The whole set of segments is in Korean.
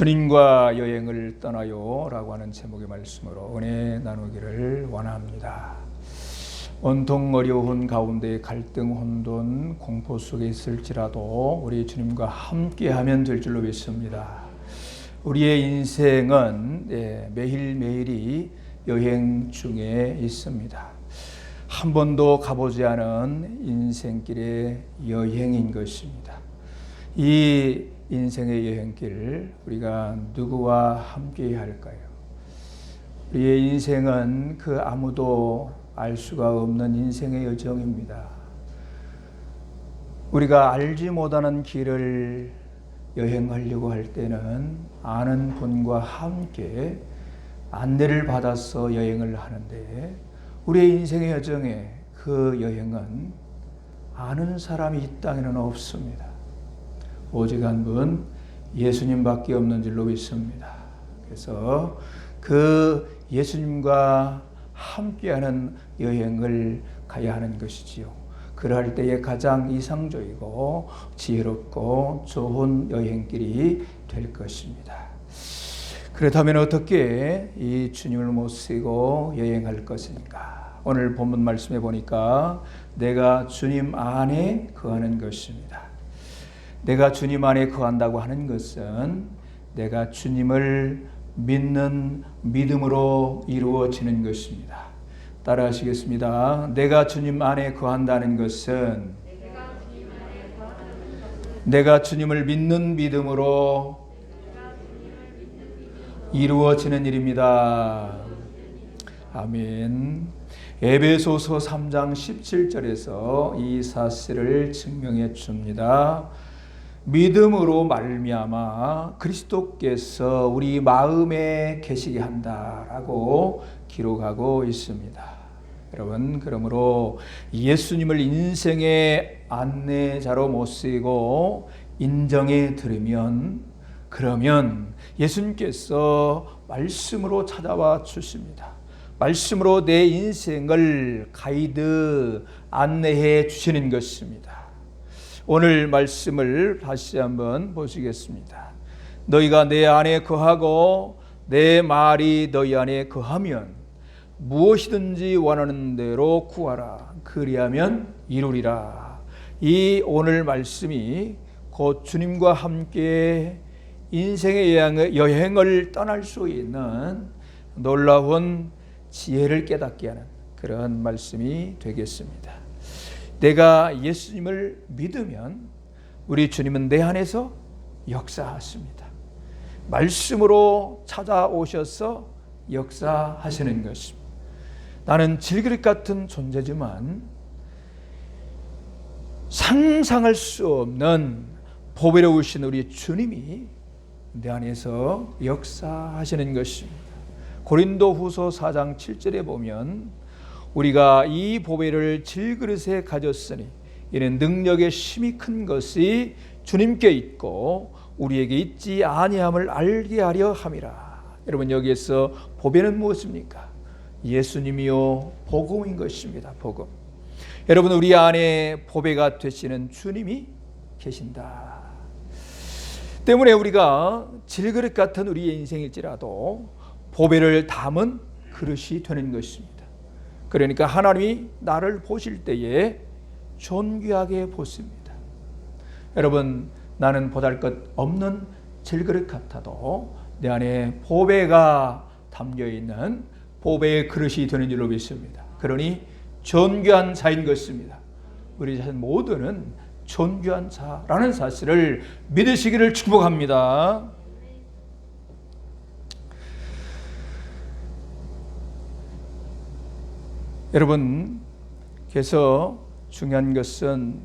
주님과 여행을 떠나요 라고 하는 제목의 말씀으로 은혜 나누기를 원합니다. 온통 어려운 가운데 갈등, 혼돈, 공포 속에 있을지라도 우리 주님과 함께하면 될 줄로 믿습니다. 우리의 인생은 매일매일이 여행 중에 있습니다. 한 번도 가보지 않은 인생길의 여행인 것입니다. 이 인생의 여행길 우리가 누구와 함께 할까요? 우리의 인생은 그 아무도 알 수가 없는 인생의 여정입니다. 우리가 알지 못하는 길을 여행하려고 할 때는 아는 분과 함께 안내를 받아서 여행을 하는데, 우리의 인생의 여정에 그 여행은 아는 사람이 이 땅에는 없습니다. 오직 한 분 예수님밖에 없는 줄로 믿습니다. 그래서 그 예수님과 함께하는 여행을 가야 하는 것이지요. 그럴 때에 가장 이상적이고 지혜롭고 좋은 여행길이 될 것입니다. 그렇다면 어떻게 이 주님을 모시고 여행할 것인가? 오늘 본문 말씀해 보니까 내가 주님 안에 거하는 것입니다. 내가 주님 안에 거한다고 하는 것은 내가 주님을 믿는 믿음으로 이루어지는 것입니다. 따라 하시겠습니다. 내가 주님 안에 거한다는 것은 내가 주님을 믿는 믿음으로 이루어지는 일입니다. 아멘. 에베소서 3장 17절에서 이 사실을 증명해 줍니다. 믿음으로 말미암아 그리스도께서 우리 마음에 계시게 한다라고 기록하고 있습니다. 여러분, 그러므로 예수님을 인생의 안내자로 모시고 인정해 드리면, 그러면 예수님께서 말씀으로 찾아와 주십니다. 말씀으로 내 인생을 가이드, 안내해 주시는 것입니다. 오늘 말씀을 다시 한번 보시겠습니다. 너희가 내 안에 거하고 내 말이 너희 안에 거하면 무엇이든지 원하는 대로 구하라. 그리하면 이루리라. 이 오늘 말씀이 곧 주님과 함께 인생의 여행을 떠날 수 있는 놀라운 지혜를 깨닫게 하는 그런 말씀이 되겠습니다. 내가 예수님을 믿으면 우리 주님은 내 안에서 역사하십니다. 말씀으로 찾아오셔서 역사하시는 것입니다. 나는 질그릇 같은 존재지만 상상할 수 없는 보배로우신 우리 주님이 내 안에서 역사하시는 것입니다. 고린도후서 4장 7절에 보면 우리가 이 보배를 질그릇에 가졌으니 이는 능력의 힘이 큰 것이 주님께 있고 우리에게 있지 아니함을 알게 하려 함이라. 여러분, 여기에서 보배는 무엇입니까? 예수님이요 복음인 것입니다. 복음. 여러분, 우리 안에 보배가 되시는 주님이 계신다. 때문에 우리가 질그릇 같은 우리의 인생일지라도 보배를 담은 그릇이 되는 것입니다. 그러니까 하나님이 나를 보실 때에 존귀하게 보십니다. 여러분, 나는 보잘것없는 질그릇 같아도 내 안에 보배가 담겨있는 보배의 그릇이 되는 줄로 믿습니다. 그러니 존귀한 자인 것입니다. 우리 자신 모두는 존귀한 자라는 사실을 믿으시기를 축복합니다. 여러분, 그래서 중요한 것은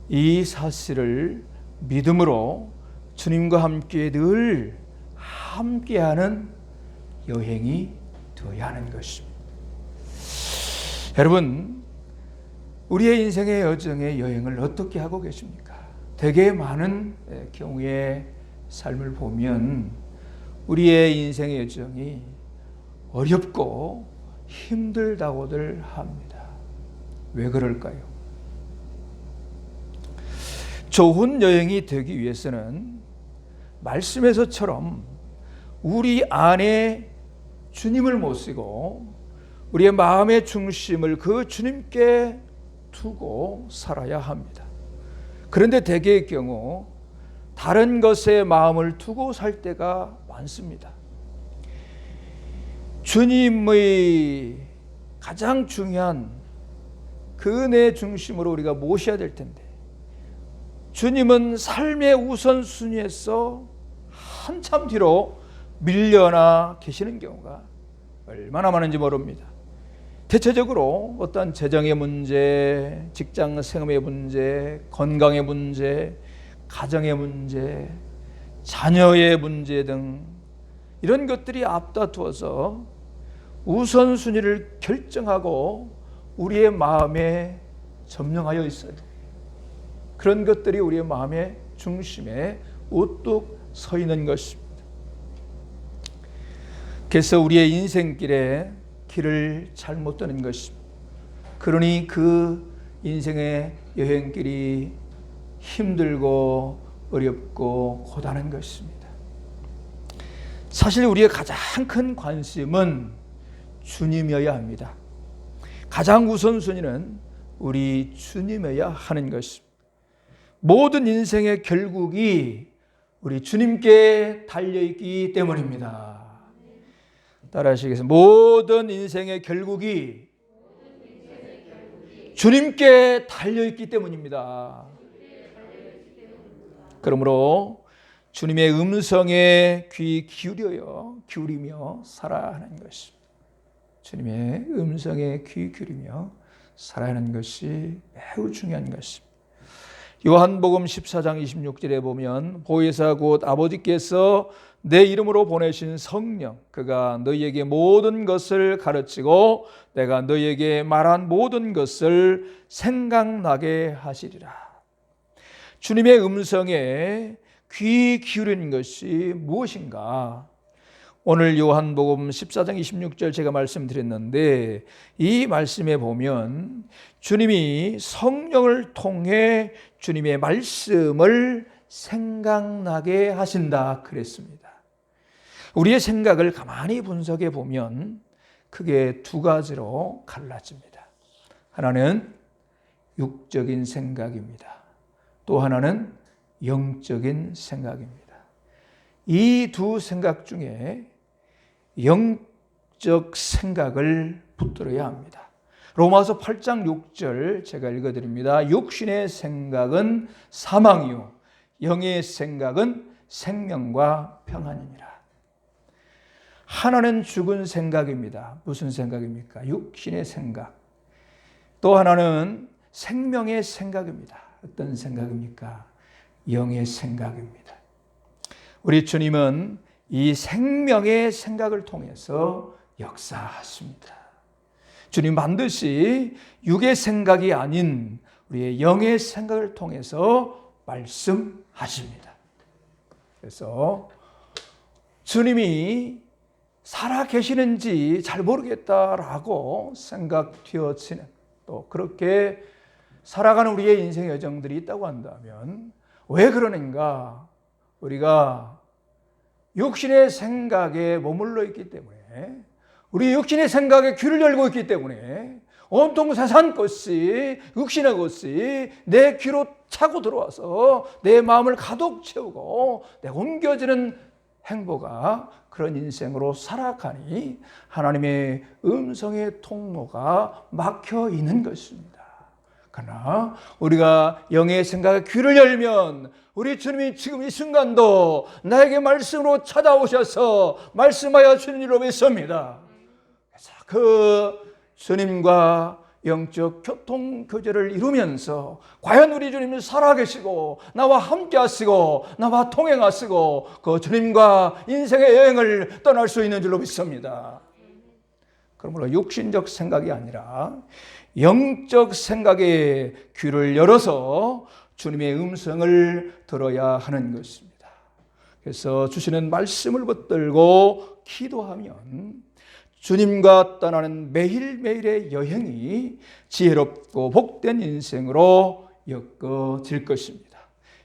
이 사실을 믿음으로 주님과 함께 늘 함께하는 여행이 되어야 하는 것입니다. 여러분, 우리의 인생의 여정의 여행을 어떻게 하고 계십니까? 되게 많은 경우의 삶을 보면 우리의 인생의 여정이 어렵고 힘들다고들 합니다. 왜 그럴까요? 좋은 여행이 되기 위해서는 말씀에서처럼 우리 안에 주님을 모시고 우리의 마음의 중심을 그 주님께 두고 살아야 합니다. 그런데 대개의 경우 다른 것에 마음을 두고 살 때가 많습니다. 주님의 가장 중요한 그 은혜의 중심으로 우리가 모셔야 될 텐데 주님은 삶의 우선순위에서 한참 뒤로 밀려나 계시는 경우가 얼마나 많은지 모릅니다. 대체적으로 어떤 재정의 문제, 직장 생업의 문제, 건강의 문제, 가정의 문제, 자녀의 문제 등 이런 것들이 앞다투어서 우선순위를 결정하고 우리의 마음에 점령하여 있어요. 그런 것들이 우리의 마음의 중심에 우뚝 서 있는 것입니다. 그래서 우리의 인생길에 길을 잘못 떠는 것입니다. 그러니 그 인생의 여행길이 힘들고 어렵고 고단한 것입니다. 사실 우리의 가장 큰 관심은 주님이어야 합니다. 가장 우선순위는 우리 주님이어야 하는 것입니다. 모든 인생의 결국이 우리 주님께 달려있기 때문입니다. 따라하시겠습니다. 모든 인생의 결국이 주님께 달려있기 때문입니다. 그러므로 주님의 음성에 귀 기울이며 살아야 하는 것입니다. 주님의 음성에 귀 기울이며 살아야 하는 것이 매우 중요한 것입니다. 요한복음 14장 26절에 보면 보혜사 곧 아버지께서 내 이름으로 보내신 성령 그가 너희에게 모든 것을 가르치고 내가 너희에게 말한 모든 것을 생각나게 하시리라. 주님의 음성에 귀 기울이는 것이 무엇인가? 오늘 요한복음 14장 26절 제가 말씀드렸는데 이 말씀에 보면 주님이 성령을 통해 주님의 말씀을 생각나게 하신다 그랬습니다. 우리의 생각을 가만히 분석해 보면 크게 두 가지로 갈라집니다. 하나는 육적인 생각입니다. 또 하나는 영적인 생각입니다. 이 두 생각 중에 영적 생각을 붙들어야 합니다. 로마서 8장 6절 제가 읽어드립니다. 육신의 생각은 사망이요 영의 생각은 생명과 평안이니라. 하나는 죽은 생각입니다. 무슨 생각입니까? 육신의 생각. 또 하나는 생명의 생각입니다. 어떤 생각입니까? 영의 생각입니다. 우리 주님은 이 생명의 생각을 통해서 역사하십니다. 주님 반드시 육의 생각이 아닌 우리의 영의 생각을 통해서 말씀하십니다. 그래서 주님이 살아 계시는지 잘 모르겠다라고 생각되어지는 또 그렇게 살아가는 우리의 인생의 여정들이 있다고 한다면 왜 그러는가? 우리가 육신의 생각에 머물러 있기 때문에 우리 육신의 생각에 귀를 열고 있기 때문에 온통 세상 것이 육신의 것이 내 귀로 차고 들어와서 내 마음을 가득 채우고 내가 옮겨지는 행보가 그런 인생으로 살아가니 하나님의 음성의 통로가 막혀 있는 것입니다. 그러나 우리가 영의 생각에 귀를 열면 우리 주님이 지금 이 순간도 나에게 말씀으로 찾아오셔서 말씀하여 주는 일로 믿습니다. 그래서 그 주님과 영적 교통 교제를 이루면서 과연 우리 주님이 살아계시고 나와 함께 하시고 나와 통행하시고 그 주님과 인생의 여행을 떠날 수 있는 줄로 믿습니다. 그러므로 육신적 생각이 아니라 영적 생각에 귀를 열어서 주님의 음성을 들어야 하는 것입니다. 그래서 주시는 말씀을 붙들고 기도하면 주님과 떠나는 매일매일의 여행이 지혜롭고 복된 인생으로 엮어질 것입니다.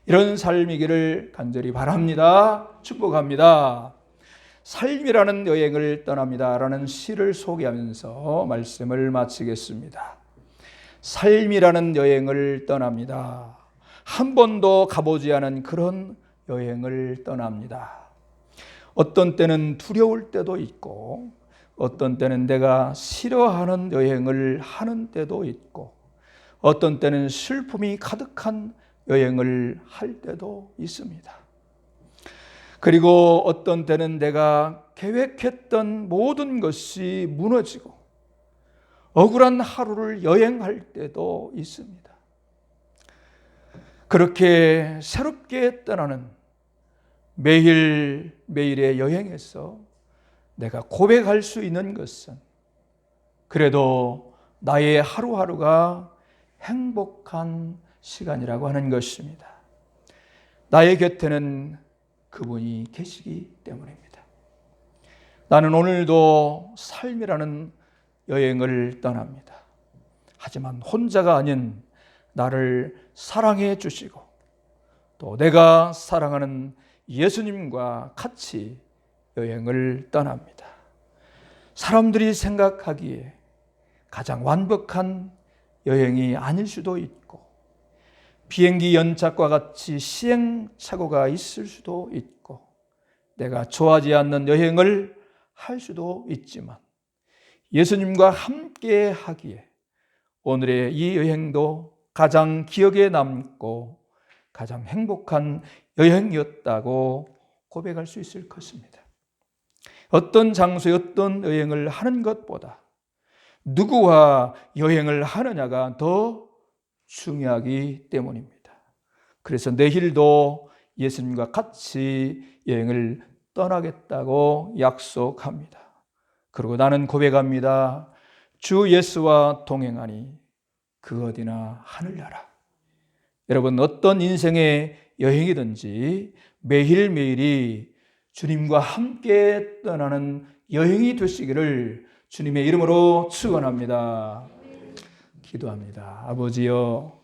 이런 삶이기를 간절히 바랍니다. 축복합니다. 삶이라는 여행을 떠납니다라는 시를 소개하면서 말씀을 마치겠습니다. 삶이라는 여행을 떠납니다. 한 번도 가보지 않은 그런 여행을 떠납니다. 어떤 때는 두려울 때도 있고, 어떤 때는 내가 싫어하는 여행을 하는 때도 있고, 어떤 때는 슬픔이 가득한 여행을 할 때도 있습니다. 그리고 어떤 때는 내가 계획했던 모든 것이 무너지고 억울한 하루를 여행할 때도 있습니다. 그렇게 새롭게 떠나는 매일매일의 여행에서 내가 고백할 수 있는 것은 그래도 나의 하루하루가 행복한 시간이라고 하는 것입니다. 나의 곁에는 그분이 계시기 때문입니다. 나는 오늘도 삶이라는 여행을 떠납니다. 하지만 혼자가 아닌 나를 사랑해 주시고 또 내가 사랑하는 예수님과 같이 여행을 떠납니다. 사람들이 생각하기에 가장 완벽한 여행이 아닐 수도 있고 비행기 연착과 같이 시행착오가 있을 수도 있고 내가 좋아하지 않는 여행을 할 수도 있지만 예수님과 함께 하기에 오늘의 이 여행도 가장 기억에 남고 가장 행복한 여행이었다고 고백할 수 있을 것입니다. 어떤 장소에 어떤 여행을 하는 것보다 누구와 여행을 하느냐가 더 중요하기 때문입니다. 그래서 내일도 예수님과 같이 여행을 떠나겠다고 약속합니다. 그리고 나는 고백합니다. 주 예수와 동행하니 그 어디나 하늘나라. 여러분 어떤 인생의 여행이든지 매일매일이 주님과 함께 떠나는 여행이 되시기를 주님의 이름으로 축원합니다. 기도합니다. 아버지여,